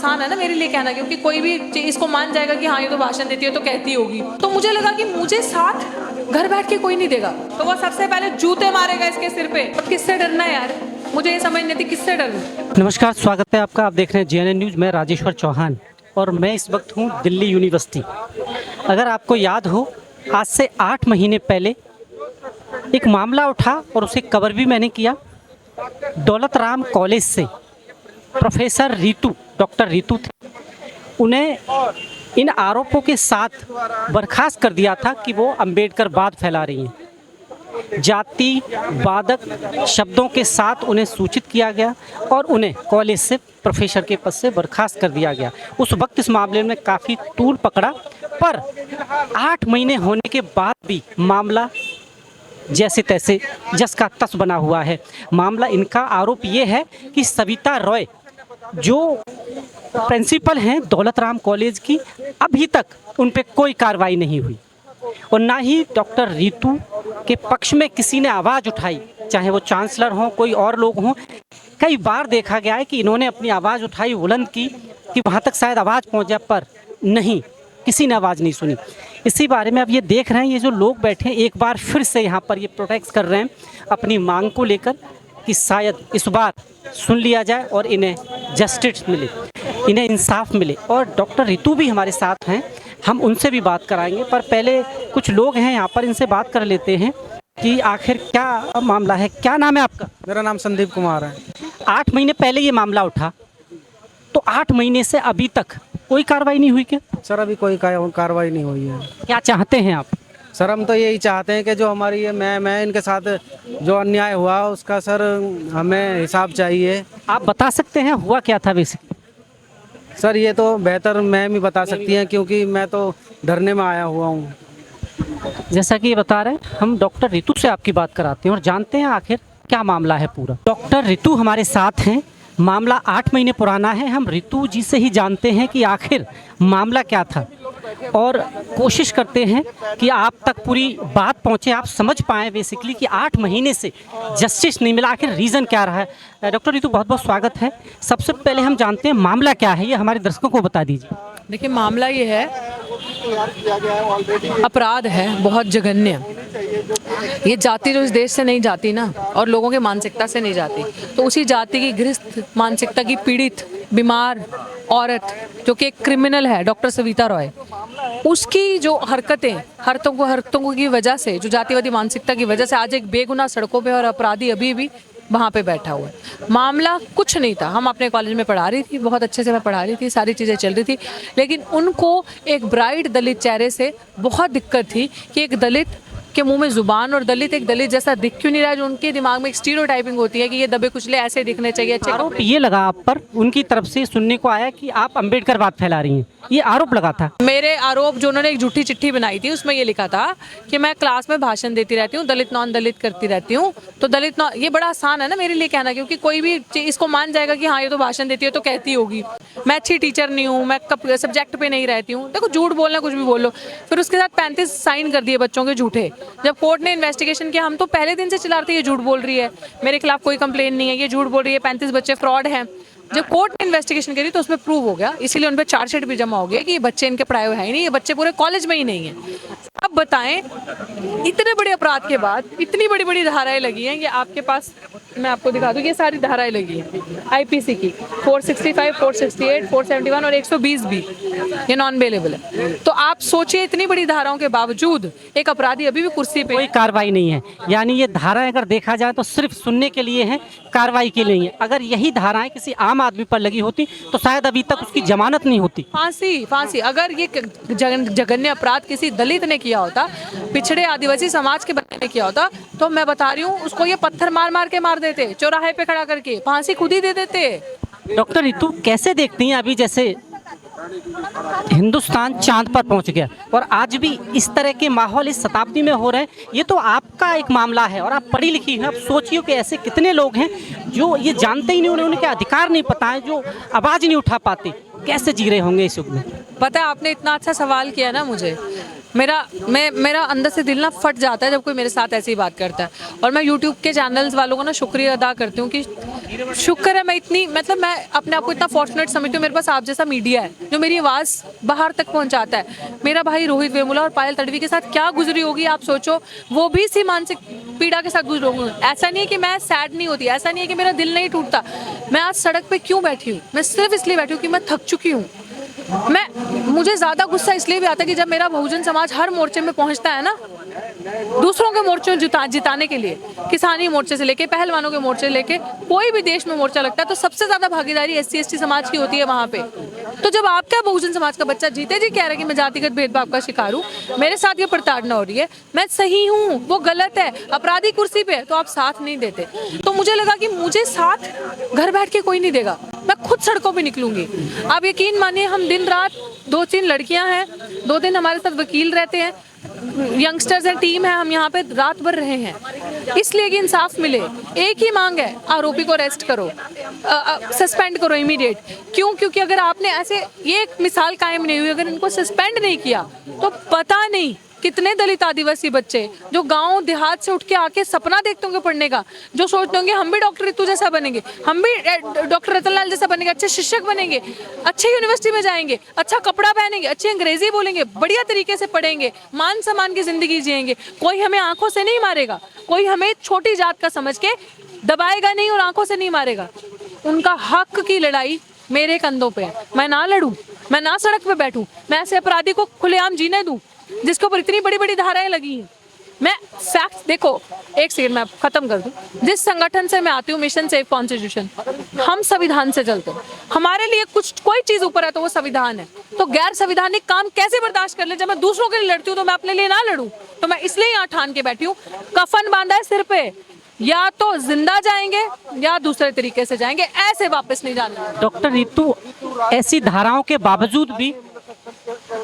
आसान है ना मेरे लिए कहना, क्योंकि कोई भी इसको मान जाएगा कि हाँ ये तो भाषण देती है तो कहती होगी। तो मुझे लगा कि मुझे साथ घर बैठ के कोई नहीं देगा, तो वो सबसे पहले जूते मारेगा इसके सिर पे। अब किससे डरना है यार, मुझे ये समझ नहीं थी किससे डरना। नमस्कार, स्वागत है आपका। आप देख रहे हैं JNN न्यूज़। मैं राजेश्वर चौहान और मैं इस वक्त हूँ दिल्ली यूनिवर्सिटी। अगर आपको याद हो, आज से 8 महीने पहले एक मामला उठा और उसे कवर भी मैंने किया। दौलत राम कॉलेज से प्रोफेसर रितु, डॉक्टर रितु थे, उन्हें इन आरोपों के साथ बर्खास्त कर दिया था कि वो अंबेडकरवाद फैला रही हैं। जाति वादक शब्दों के साथ उन्हें सूचित किया गया और उन्हें कॉलेज से प्रोफेसर के पद से बर्खास्त कर दिया गया। उस वक्त इस मामले में काफ़ी तूल पकड़ा, पर 8 महीने होने के बाद भी मामला जैसे तैसे जस का तस बना हुआ है। मामला, इनका आरोप ये है कि सविता रॉय जो प्रिंसिपल हैं दौलत राम कॉलेज की, अभी तक उन पे कोई कार्रवाई नहीं हुई और ना ही डॉक्टर रितु के पक्ष में किसी ने आवाज़ उठाई, चाहे वो चांसलर हों, कोई और लोग हों। कई बार देखा गया है कि इन्होंने अपनी आवाज़ उठाई, बुलंद की कि वहाँ तक शायद आवाज़ पहुँच जाए, पर नहीं, किसी ने आवाज़ नहीं सुनी। इसी बारे में अब ये देख रहे हैं, ये जो लोग बैठे हैं एक बार फिर से यहाँ पर ये प्रोटेस्ट कर रहे हैं अपनी मांग को लेकर कि शायद इस बार सुन लिया जाए और इन्हें जस्टिस मिले, इन्हें इंसाफ मिले। और डॉक्टर रितु भी हमारे साथ हैं, हम उनसे भी बात कराएंगे, पर पहले कुछ लोग हैं यहाँ पर, इनसे बात कर लेते हैं कि आखिर क्या मामला है। क्या नाम है आपका? मेरा नाम संदीप कुमार है। 8 महीने पहले ये मामला उठा, तो 8 महीने से अभी तक कोई कार्रवाई नहीं हुई क्या? सर अभी कोई कार्रवाई नहीं हुई है। क्या चाहते हैं आप? सर हम तो यही चाहते हैं कि जो हमारी ये मैं इनके साथ जो अन्याय हुआ उसका सर हमें हिसाब चाहिए। आप बता सकते हैं हुआ क्या था बेसिकली? सर ये तो बेहतर मैम ही बता सकती हैं, क्योंकि मैं तो धरने में आया हुआ हूँ। जैसा कि ये बता रहे हैं, हम डॉक्टर रितु से आपकी बात कराते हैं और जानते हैं आखिर क्या मामला है पूरा। डॉक्टर रितु हमारे साथ हैं। मामला 8 महीने पुराना है। हम रितु जी से ही जानते हैं कि आखिर मामला क्या था और कोशिश करते हैं कि आप तक पूरी बात पहुंचे, आप समझ पाएँ बेसिकली कि 8 महीने से जस्टिस नहीं मिला, आखिर रीज़न क्या रहा है। डॉक्टर रितु, बहुत बहुत स्वागत है। सबसे पहले हम जानते हैं मामला क्या है, ये हमारे दर्शकों को बता दीजिए। देखिए, मामला ये है, अपराध है बहुत जघन्य। ये जाति जो इस देश से नहीं जाती ना, और लोगों के मानसिकता से नहीं जाती, तो उसी जाति की गृहस्थ मानसिकता की पीड़ित बीमार औरत जो कि एक क्रिमिनल है, डॉक्टर सविता रॉय, उसकी जो हरकतों की वजह से, जो जातिवादी मानसिकता की वजह से आज एक बेगुनाह सड़कों पे और अपराधी अभी भी वहाँ पे बैठा हुआ है। मामला कुछ नहीं था, हम अपने कॉलेज में पढ़ा रही थी, बहुत अच्छे से मैं पढ़ा रही थी, सारी चीज़ें चल रही थी, लेकिन उनको एक ब्राइट दलित चेहरे से बहुत दिक्कत थी कि एक दलित के मुंह में जुबान और दलित एक दलित जैसा दिख क्यों नहीं रहा है। जो उनके दिमाग में एक स्टीरियोटाइपिंग होती है कि ये दबे कुचले ऐसे दिखने चाहिए, अच्छे। आरोप ये लगा आप पर, उनकी तरफ से सुनने को आया कि आप अंबेडकरवाद फैला रही हैं, ये आरोप लगा था। मेरे आरोप, जो उन्होंने एक झूठी चिट्ठी बनाई थी उसमें ये लिखा था कि मैं क्लास में भाषण देती रहती हूँ, दलित नॉन दलित करती रहती हूँ। तो दलित नॉन, ये बड़ा आसान है ना मेरे लिए कहना, क्योंकि कोई भी इसको मान जाएगा कि हाँ ये तो भाषण देती है तो कहती होगी। मैं अच्छी टीचर नहीं हूँ, मैं सब्जेक्ट पे नहीं रहती हूँ। देखो, झूठ बोलना कुछ भी बोल लो। फिर उसके साथ 35 साइन कर दिए बच्चों के झूठे। जब कोर्ट ने इन्वेस्टिगेशन किया, हम तो पहले दिन से चिल्ला रहे थे ये झूठ बोल रही है, मेरे खिलाफ कोई कंप्लेन नहीं है, ये झूठ बोल रही है, 35 बच्चे फ्रॉड हैं। जब कोर्ट ने इन्वेस्टिगेशन करी तो उसमें प्रूव हो गया, इसीलिए उन पर चार्जशीट भी जमा हो गया कि ये बच्चे इनके पढ़ाए हुए हैं ही नहीं, ये बच्चे पूरे कॉलेज में ही नहीं है। अब बताएं, इतने बड़े अपराध के बाद इतनी बड़ी बड़ी धाराएं लगी हैं। ये आपके पास, मैं आपको दिखा दूं, ये सारी धाराएं लगी हैं IPC की, 465, 468, 471 और 120 भी, ये नॉन बेलेबल है। तो आप सोचिए, इतनी बड़ी धाराओं के बावजूद एक अपराधी अभी भी कुर्सी पे, कोई कार्रवाई नहीं है। यानी ये धाराएं अगर देखा जाए तो सिर्फ सुनने के लिए हैं, कार्रवाई के लिए नहीं है। अगर यही धाराएं किसी आम आदमी पर लगी होती तो शायद अभी तक उसकी जमानत नहीं होती। फांसी। अगर ये जघन्य अपराध किसी दलित ने किया होता, पिछड़े आदिवासी समाज के बंदे ने किया होता, तो मैं बता रही हूँ, उसको ये पत्थर मार के मार देते, चौराहे पे खड़ा करके फांसी खुद ही दे देते। डॉक्टर रितु, कैसे देखती हैं अभी जैसे हिंदुस्तान चांद पर पहुंच गया और आज भी इस तरह के माहौल इस शताब्दी में हो रहे हैं? ये तो आपका एक मामला है और आप पढ़ी लिखी हैं। आप सोचिए कि ऐसे कितने लोग हैं जो ये जानते ही नहीं, उनके अधिकार नहीं पता है, जो आवाज़ नहीं उठा पाते, कैसे जी रहे होंगे इस युग में? पता है, आपने इतना अच्छा सवाल किया ना मुझे, मेरा अंदर से दिल ना फट जाता है जब कोई मेरे साथ ऐसी बात करता है। और मैं YouTube के चैनल्स वालों को ना शुक्रिया अदा करती हूँ कि शुक्र है मैं इतनी, मतलब मैं अपने आप को इतना फॉर्चुनेट समझती हूँ, मेरे पास आप जैसा मीडिया है जो मेरी आवाज़ बाहर तक पहुँचाता है। मेरा भाई रोहित वेमुला और पायल तड़वी के साथ क्या गुजरी होगी आप सोचो, वो भी इसी मानसिक पीड़ा के साथ गुजरे होंगे। ऐसा नहीं है कि मैं सैड नहीं होती, ऐसा नहीं है कि मेरा दिल नहीं टूटता। मैं आज सड़क पे क्यों बैठी हूँ? मैं सिर्फ इसलिए बैठी हूँ कि मैं थक चुकी हूँ। मुझे ज़्यादा गुस्सा इसलिए भी आता है कि जब मेरा बहुजन समाज हर मोर्चे में पहुँचता है ना, दूसरों के मोर्चे जिताने के लिए, किसानी मोर्चे से लेके पहलवानों के मोर्चे लेके कोई भी देश में मोर्चा लगता है तो सबसे ज्यादा भागीदारी SC/ST समाज की होती है वहां पे। तो जब आपका बहुजन समाज का बच्चा जीते जी कह रहा है कि मैं जातिगत भेदभाव का शिकार हूँ, मेरे साथ ये प्रताड़ना हो रही है, मैं सही हूँ, वो गलत है, अपराधी कुर्सी पे है, तो आप साथ नहीं देते। तो मुझे लगा कि मुझे साथ घर बैठ के कोई नहीं देगा, मैं खुद सड़कों पे निकलूंगी। आप यकीन मानिए, हम दिन रात 2-3 लड़कियां हैं, 2 दिन हमारे साथ वकील रहते हैं, यंगस्टर्स हैं, टीम है, हम यहाँ पे रात भर रहे हैं इसलिए कि इंसाफ मिले। एक ही मांग है, आरोपी को अरेस्ट करो, सस्पेंड करो इमीडिएट। क्यों? क्योंकि अगर आपने ऐसे, ये एक मिसाल कायम नहीं हुई, अगर इनको सस्पेंड नहीं किया तो पता नहीं कितने दलित आदिवासी बच्चे जो गांव देहात से उठ के आके सपना देखते होंगे पढ़ने का, जो सोचते होंगे हम भी डॉक्टर रितु जैसा बनेंगे, हम भी डॉक्टर रतनलाल जैसा बनेंगे, अच्छे शिक्षक बनेंगे, अच्छे यूनिवर्सिटी में जाएंगे, अच्छा कपड़ा पहनेंगे, अच्छी अंग्रेजी बोलेंगे, बढ़िया तरीके से पढ़ेंगे, मान सम्मान की जिंदगी जिएंगे। कोई हमें आंखों से नहीं मारेगा, कोई हमें छोटी जात का समझ के दबाएगा नहीं और आंखों से नहीं मारेगा। उनका हक की लड़ाई मेरे कंधों पे है। मैं ना लड़ूं, मैं ना सड़क पे बैठूं, मैं ऐसे अपराधी को खुलेआम जीने दूं जिसके ऊपर इतनी बड़ी बड़ी धाराएं लगी हैं। मैं फैक्ट देखो, एक सेकंड मैं खत्म कर दूं। जिस संगठन से मैं आती हूँ, मिशन सेव कॉन्स्टिट्यूशन, हम संविधान से चलते हैं। हमारे लिए कोई चीज ऊपर है तो वो संविधान है। तो गैर संविधानिक काम कैसे बर्दाश्त कर ले? जब मैं दूसरों के लिए लड़ती हूँ तो मैं अपने लिए ना लड़ूं? तो मैं इसलिए यहाँ ठान के बैठी हूँ, कफन बांधा है सिर पे, या तो जिंदा जाएंगे या दूसरे तरीके से जाएंगे, ऐसे वापस नहीं जाना। डॉक्टर रितु, ऐसी धाराओं के बावजूद भी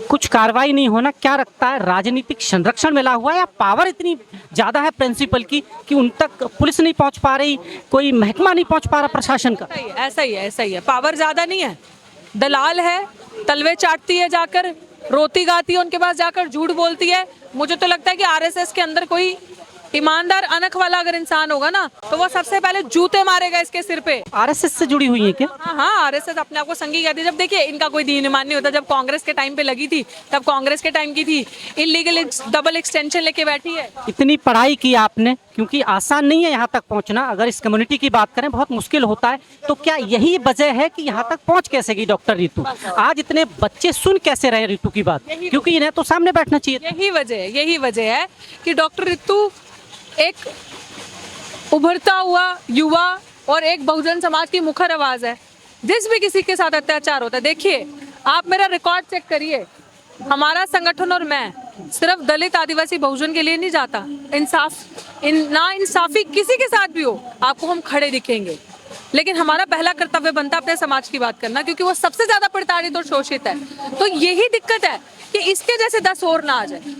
कुछ कार्रवाई नहीं होना, क्या रखता है राजनीतिक संरक्षण मिला हुआ है या पावर इतनी ज्यादा है प्रिंसिपल की कि उन तक पुलिस नहीं पहुंच पा रही, कोई महकमा नहीं पहुंच पा रहा प्रशासन का? ऐसा ही है। पावर ज्यादा नहीं है, दलाल है, तलवे चाटती है, जाकर रोती गाती है उनके पास, जाकर झूठ बोलती है। मुझे तो लगता है कि RSS के अंदर कोई ईमानदार अनख वाला अगर इंसान होगा ना, तो वो सबसे पहले जूते मारेगा इसके सिर पे। RSS से जुड़ी हुई है क्या? हाँ, RSS अपने आप को संघी कहती है। जब देखिए, इनका कोई दीन ईमान नहीं होता। जब कांग्रेस के टाइम पे लगी थी, तब कांग्रेस के टाइम की थी, इलीगल डबल एक्सटेंशन लेके बैठी है। इतनी पढ़ाई की आपने, क्योंकि आसान नहीं है यहाँ तक पहुँचना, अगर इस कम्युनिटी की बात करें बहुत मुश्किल होता है, तो क्या यही वजह है कि यहाँ तक पहुँच कैसे गई डॉक्टर रितु? आज इतने बच्चे सुन कैसे रहे रितु की बात? क्योंकि इन्हें तो सामने बैठना चाहिए। यही वजह है कि डॉक्टर रितु एक उभरता हुआ युवा और एक बहुजन समाज की मुखर आवाज है। जिस भी किसी के साथ अत्याचार होता है, देखिए आप मेरा रिकॉर्ड चेक करिए, हमारा संगठन और मैं सिर्फ दलित आदिवासी बहुजन के लिए नहीं जाता। ना इंसाफी किसी के साथ भी हो, आपको हम खड़े दिखेंगे, लेकिन हमारा पहला कर्तव्य बनता है अपने समाज की बात करना, क्योंकि वो सबसे ज्यादा प्रताड़ित और शोषित है। तो यही दिक्कत है कि इसके जैसे 10 और ना आ जाए।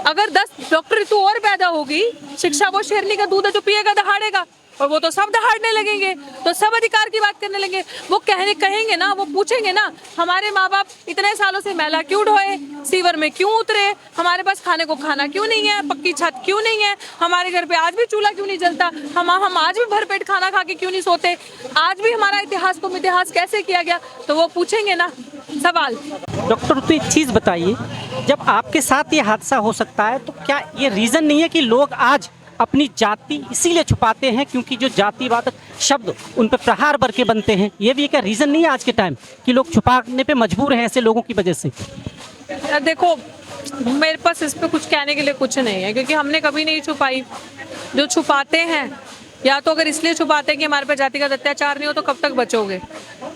अगर 10 डॉक्टर रितु और पैदा होगी, शिक्षा वो शेरनी का दूध है जो पिएगा दहाड़ेगा, और वो तो सब दहाड़ने लगेंगे, तो सब अधिकार की बात करने लगेंगे। वो कहेंगे ना, वो पूछेंगे ना, हमारे माँ बाप इतने सालों से मैला क्यों ढोए, सीवर में क्यों उतरे, हमारे पास खाने को खाना क्यों नहीं है, पक्की छत क्यों नहीं है, हमारे घर पे आज भी चूल्हा क्यों नहीं जलता, हम आज भी भरपेट खाना खा के क्यों नहीं सोते, आज भी हमारा इतिहास कैसे किया गया, तो वो पूछेंगे ना सवाल। डॉक्टर, तो एक चीज़ बताइए, जब आपके साथ ये हादसा हो सकता है तो क्या ये रीज़न नहीं है कि लोग आज अपनी जाति इसीलिए छुपाते हैं क्योंकि जो जातिवाद शब्द उन पर प्रहार भर के बनते हैं? ये भी एक रीज़न नहीं है आज के टाइम कि लोग छुपाने पे मजबूर हैं ऐसे लोगों की वजह से? देखो, मेरे पास इस पे कुछ कहने के लिए कुछ नहीं है, क्योंकि हमने कभी नहीं छुपाई। जो छुपाते हैं, या तो अगर इसलिए छुपाते हैं कि हमारे पे जातिगत अत्याचार नहीं हो, तो कब तक बचोगे?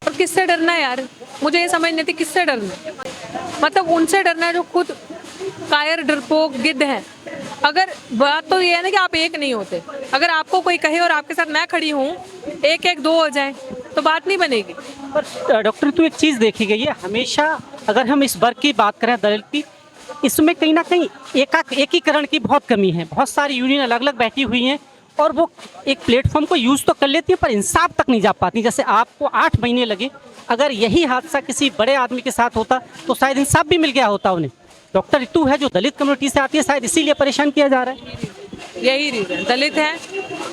और किससे डरना है यार? मुझे ये समझ नहीं थी किससे डरना। मतलब उनसे डरना है जो खुद कायर, डरपोक, गिद्ध हैं। अगर बात तो ये है ना कि आप एक नहीं होते, अगर आपको कोई कहे और आपके साथ मैं खड़ी हूँ, एक एक 2 हो जाए, तो बात नहीं बनेगी। पर डॉक्टर, तो एक चीज़ देखी गई है हमेशा, अगर हम इस वर्ग की बात करें दलित की, इसमें कहीं ना कहीं एकीकरण की बहुत कमी है। बहुत सारी यूनियन अलग अलग बैठी हुई हैं और वो एक प्लेटफॉर्म को यूज़ तो कर लेती है पर इंसाफ तक नहीं जा पाती। जैसे आपको 8 महीने लगे, अगर यही हादसा किसी बड़े आदमी के साथ होता तो शायद इंसाफ भी मिल गया होता उन्हें। डॉक्टर रितु है जो दलित कम्युनिटी से आती है, शायद इसीलिए परेशान किया जा रहा है। यही रीज़न, दलित हैं,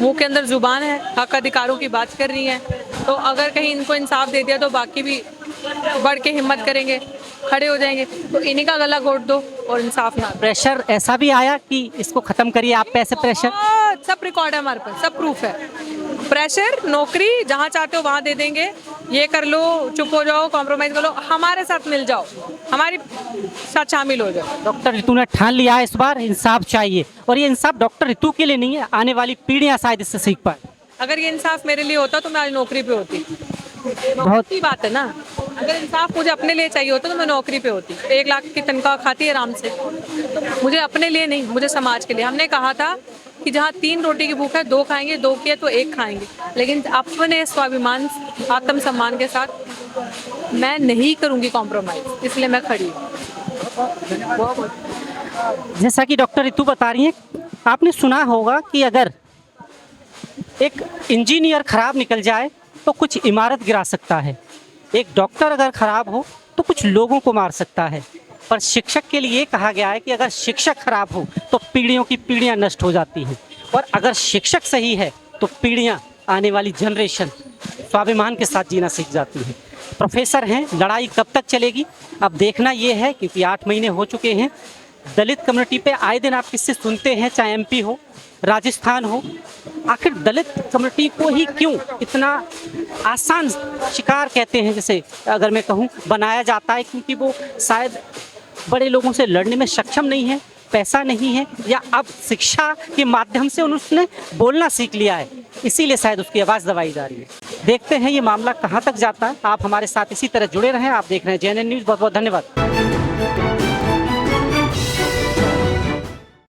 मुंह के अंदर जुबान है, हक अधिकारों की बात कर रही हैं, तो अगर कहीं इनको इंसाफ दे दिया तो बाकी भी बढ़ के हिम्मत करेंगे, खड़े हो जाएंगे। तो इन्हीं का गला घोट दो और इंसाफ ना दो। प्रेशर ऐसा भी आया कि इसको ख़त्म करिए आप पे, ऐसे प्रेशर? सब रिकॉर्ड है हमारे पास, सब प्रूफ है। प्रेशर, नौकरी जहाँ चाहते हो वहाँ दे देंगे, ये कर लो, चुप हो जाओ, कॉम्प्रोमाइज़ कर लो, हमारे साथ मिल जाओ, हमारी साथ शामिल हो जाओ। डॉक्टर रितु ने ठान लिया है इस बार इंसाफ चाहिए, और ये इंसाफ डॉक्टर रितु के लिए नहीं है, आने वाली पीढ़ियां शायद इससे सीख पाए। अगर ये इंसाफ मेरे लिए होता तो मैं आज नौकरी पे होती। बहुत ही बात है ना, अगर इंसाफ मुझे अपने लिए चाहिए होता तो मैं नौकरी पे होती, 1 लाख की तनख्वाह खाती आराम से। मुझे अपने लिए नहीं, मुझे समाज के लिए। हमने कहा था कि जहाँ 3 रोटी की भूख है 2 खाएंगे, 2 की है तो 1 खाएंगे, लेकिन अपने स्वाभिमान, आत्मसम्मान के साथ मैं नहीं करूँगी कॉम्प्रोमाइज़, इसलिए मैं खड़ी हूँ। जैसा कि डॉक्टर रितु बता रही हैं, आपने सुना होगा कि अगर एक इंजीनियर खराब निकल जाए तो कुछ इमारत गिरा सकता है, एक डॉक्टर अगर खराब हो तो कुछ लोगों को मार सकता है, पर शिक्षक के लिए कहा गया है कि अगर शिक्षक खराब हो तो पीढ़ियों की पीढ़ियां नष्ट हो जाती हैं, और अगर शिक्षक सही है तो पीढ़ियां, आने वाली जनरेशन स्वाभिमान के साथ जीना सीख जाती है। प्रोफेसर हैं, लड़ाई कब तक चलेगी अब देखना ये है, क्योंकि 8 महीने हो चुके हैं। दलित कम्युनिटी पे आए दिन आप किससे सुनते हैं, चाहे एमपी हो, राजस्थान हो, आखिर दलित कम्युनिटी को ही क्यों इतना आसान शिकार कहते हैं, जैसे अगर मैं कहूँ बनाया जाता है, क्योंकि वो शायद बड़े लोगों से लड़ने में सक्षम नहीं है, पैसा नहीं है, या अब शिक्षा के माध्यम से उसने बोलना सीख लिया है, इसीलिए शायद उसकी आवाज़ दबाई जा रही है। देखते हैं ये मामला कहाँ तक जाता है। आप हमारे साथ इसी तरह जुड़े रहें। आप देख रहे हैं JNN न्यूज़। बहुत बहुत धन्यवाद।